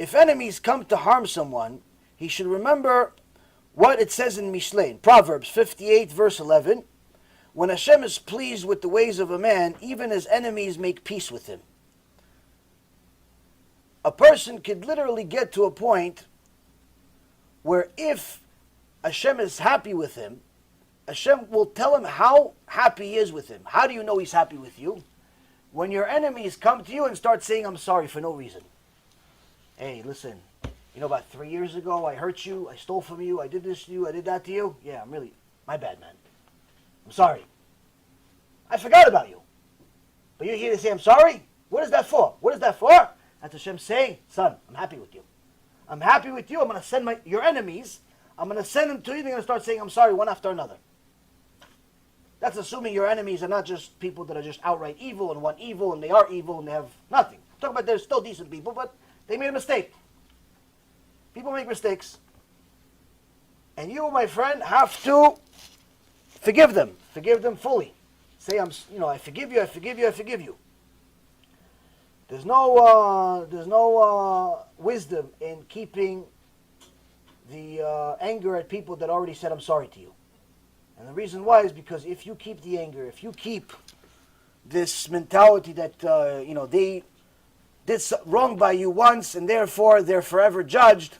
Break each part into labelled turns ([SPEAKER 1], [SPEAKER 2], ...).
[SPEAKER 1] if enemies come to harm someone, he should remember what it says in Mishlei, in Proverbs 58 verse 11, when Hashem is pleased with the ways of a man, even his enemies make peace with him. A person could literally get to a point where if Hashem is happy with him, Hashem will tell him how happy he is with him. How do you know he's happy with you? When your enemies come to you and start saying, I'm sorry for no reason. Hey, listen, about 3 years ago, I hurt you, I stole from you, I did this to you, I did that to you. Yeah, my bad, man. I'm sorry. I forgot about you. But you're here to say, I'm sorry? What is that for? What is that for? That's Hashem saying, son, I'm happy with you. I'm happy with you. I'm going to send your enemies, I'm going to send them to you. They're going to start saying, I'm sorry, one after another. That's assuming your enemies are not just people that are just outright evil and want evil and they are evil and they have nothing. I'm talking about they're still decent people, but they made a mistake. People make mistakes. And you, my friend, have to forgive them. Forgive them fully. Say, I forgive you, I forgive you, I forgive you. There's no wisdom in keeping the anger at people that already said, I'm sorry to you. And the reason why is because if you keep the anger, if you keep this mentality that, they did wrong by you once and therefore they're forever judged,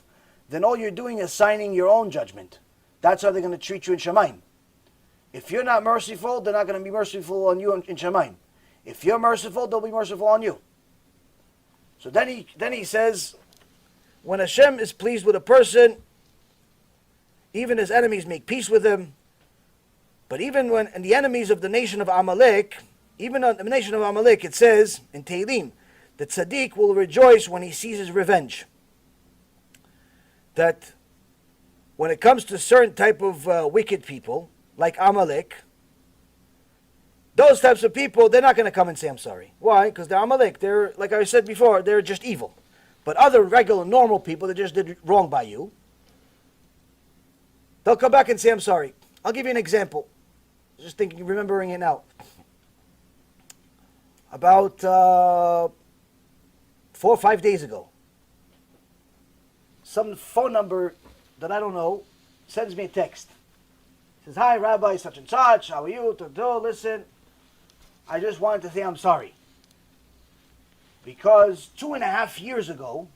[SPEAKER 1] then all you're doing is signing your own judgment. That's how they're going to treat you in Shamayim. If you're not merciful, they're not going to be merciful on you in Shamayim. If you're merciful, they'll be merciful on you. So then he says, when Hashem is pleased with a person, even his enemies make peace with him. But even when the enemies of the nation of Amalek, even on the nation of Amalek, it says in Tehillim, that Tzaddik will rejoice when he sees his revenge. That when it comes to certain type of wicked people, like Amalek, those types of people, they're not going to come and say, I'm sorry. Why? Because they're Amalek. They're, like I said before, they're just evil. But other regular, normal people that just did wrong by you, they'll come back and say, I'm sorry. I'll give you an example. Just remembering it now. About 4 or 5 days ago, some phone number that I don't know sends me a text. Says, hi, Rabbi, such and such, how are you? Listen, I just wanted to say I'm sorry. Because 2.5 years ago,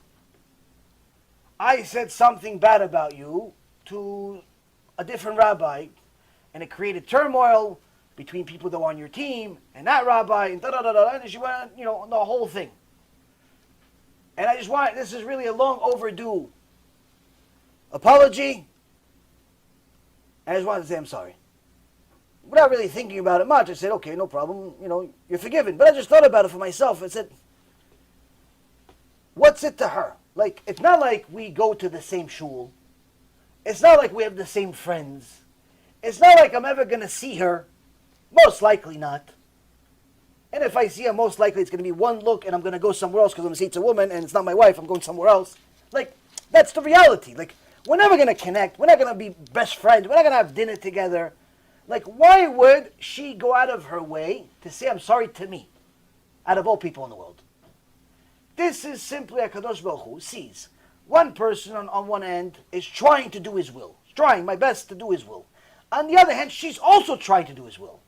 [SPEAKER 1] I said something bad about you to a different rabbi, and it created turmoil between people that were on your team, and that rabbi, and and she went, the whole thing. And I just want, this is really a long overdue apology, and I just wanted to say I'm sorry. Without really thinking about it much, I said, okay, no problem, you're forgiven. But I just thought about it for myself. I said, what's it to her? Like, it's not like we go to the same shul. It's not like we have the same friends. It's not like I'm ever going to see her. Most likely not. And if I see her, most likely it's going to be one look and I'm going to go somewhere else because I'm going to see it's a woman and it's not my wife. I'm going somewhere else. Like, that's the reality. Like, we're never going to connect. We're not going to be best friends. We're not going to have dinner together. Like, why would she go out of her way to say I'm sorry to me, out of all people in the world? This is simply HaKadosh Baruch Hu sees one person on one end is trying to do his will. Trying my best to do his will. On the other hand, she's also trying to do his will.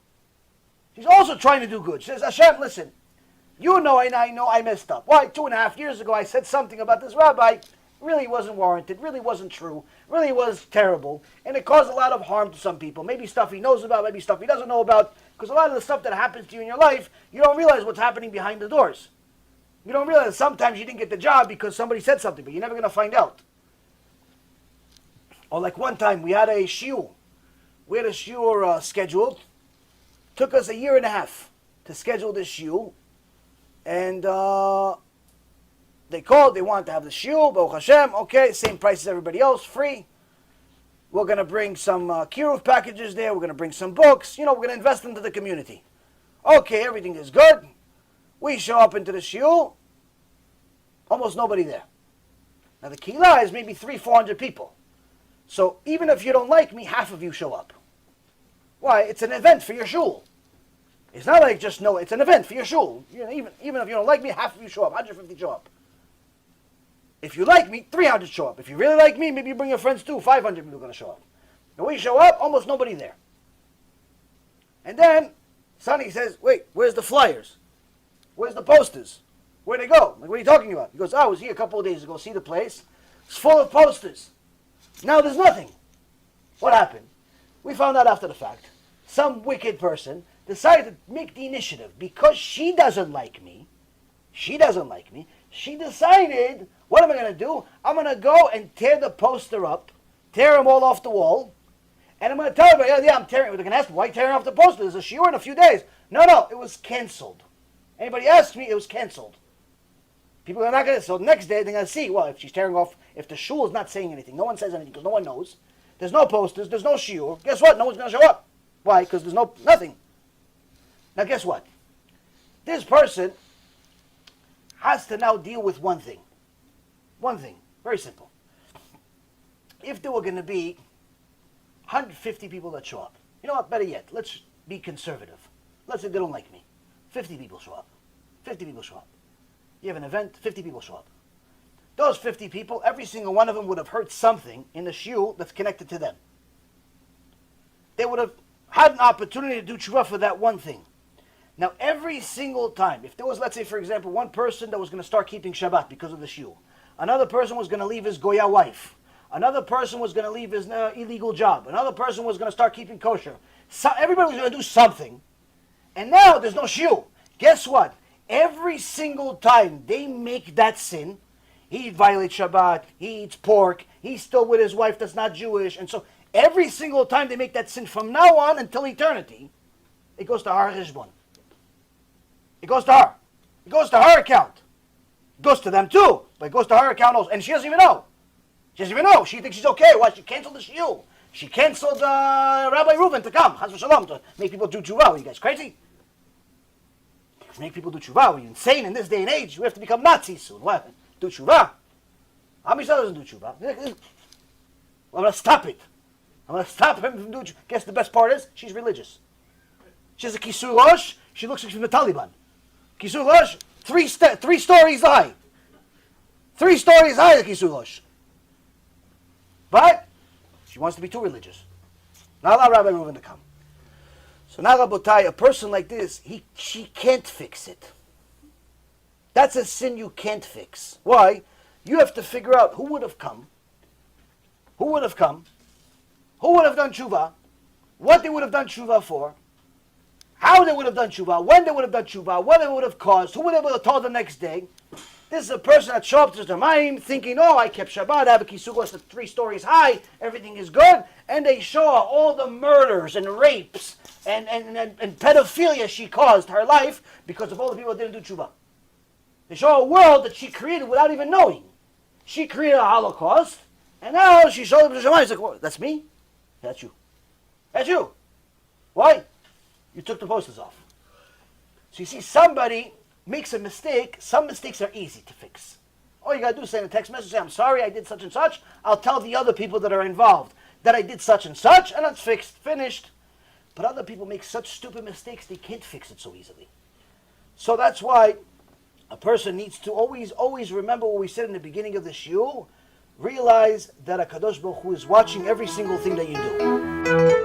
[SPEAKER 1] She's also trying to do good. She says, Hashem, listen, you know and I know I messed up. Why? 2.5 years ago I said something about this rabbi. Really wasn't warranted, really wasn't true, really was terrible, and it caused a lot of harm to some people. Maybe stuff he knows about, maybe stuff he doesn't know about, because a lot of the stuff that happens to you in your life, you don't realize what's happening behind the doors. You don't realize sometimes you didn't get the job because somebody said something, but you're never going to find out. Or like one time, we had a shiur. We had a shiur scheduled. Took us 1.5 years to schedule this shiur. And they called, they wanted to have the shiur, Baruch Hashem, okay, same price as everybody else, free. We're going to bring some Kiruv packages there, we're going to bring some books, we're going to invest into the community. Okay, everything is good. We show up into the shiur, almost nobody there. Now the keilah is maybe 300-400 people. So even if you don't like me, half of you show up. Why? It's an event for your shul. It's not like just it's an event for your shul. Even if you don't like me, half of you show up, 150 show up. If you like me, 300 show up. If you really like me, maybe you bring your friends too. 500 people are going to show up. And when you show up, almost nobody there. And then Sonny says, wait, where's the flyers? Where's the posters? Where'd they go? Like, what are you talking about? He goes, I was here a couple of days ago, see the place. It's full of posters. Now there's nothing. What happened? We found out after the fact. Some wicked person decided to make the initiative. Because she doesn't like me, she decided, what am I going to do? I'm going to go and tear the poster up, tear them all off the wall, and I'm going to tell everybody, yeah, I'm tearing. They're going to ask me, why are you tearing off the poster? There's a shiur in a few days. No, it was canceled. Anybody asked me, it was canceled. People are not going to, so the next day they're going to see, well, if she's tearing off, if the shul is not saying anything, no one says anything because no one knows, there's no posters, there's no shiur, guess what? No one's going to show up. Why? Because there's nothing. Now guess what? This person has to now deal with one thing. One thing. Very simple. If there were going to be 150 people that show up, you know what? Better yet, let's be conservative. Let's say they don't like me. 50 people show up. 50 people show up. You have an event, 50 people show up. Those 50 people, every single one of them would have heard something in the shiur that's connected to them. They would have had an opportunity to do tshuva for that one thing. Now, every single time, if there was, let's say, for example, one person that was going to start keeping Shabbat because of the shiur, another person was going to leave his Goya wife, another person was going to leave his illegal job, another person was going to start keeping kosher. So everybody was going to do something, and now there's no shiur. Guess what? Every single time they make that sin, he violates Shabbat, he eats pork, he's still with his wife that's not Jewish, and so every single time they make that sin from now on until eternity, it goes to our cheshbon. It goes to her. It goes to her account. It goes to them too, but it goes to her account also. And she doesn't even know. She doesn't even know. She thinks she's okay. Why? She canceled the shiur. She canceled Rabbi Reuven to come, Chas v'shalom, to make people do tshuva. Are you guys crazy? Make people do tshuva. Are you insane in this day and age? We have to become Nazis soon. What? Do tshuva? Ami doesn't do tshuva. I'm going to stop it. I'm going to stop him from doing tshuva. Guess the best part is, she's religious. She has a kisur rosh. She looks like she's from the Taliban. Kisur rosh, three stories high. 3 stories high, the kisur rosh. But she wants to be too religious. Not allow Rabbi Reuven to come. So now, Rabotai, a person like this, she can't fix it. That's a sin you can't fix. Why? You have to figure out who would have come, who would have done tshuva, what they would have done tshuva for, how they would have done tshuva, when they would have done tshuva, what it would have caused, who would have told the next day. This is a person that showed up to the Mayim thinking, oh, I kept Shabbat, I have a kisugos that's 3 stories high, everything is good, and they show her all the murders and rapes and pedophilia she caused her life because of all the people that didn't do tshuva. They show a world that she created without even knowing. She created a Holocaust, and now she showed up to the Mayim. It's like, well, that's me? That's you. That's you. Why? You took the posters off. So you see, somebody makes a mistake. Some mistakes are easy to fix. All you got to do is send a text message, say, I'm sorry, I did such and such. I'll tell the other people that are involved that I did such and such, and it's fixed, finished. But other people make such stupid mistakes, they can't fix it so easily. So that's why a person needs to always remember what we said in the beginning of the shiur. Realize that HaKadosh Baruch Hu is watching every single thing that you do.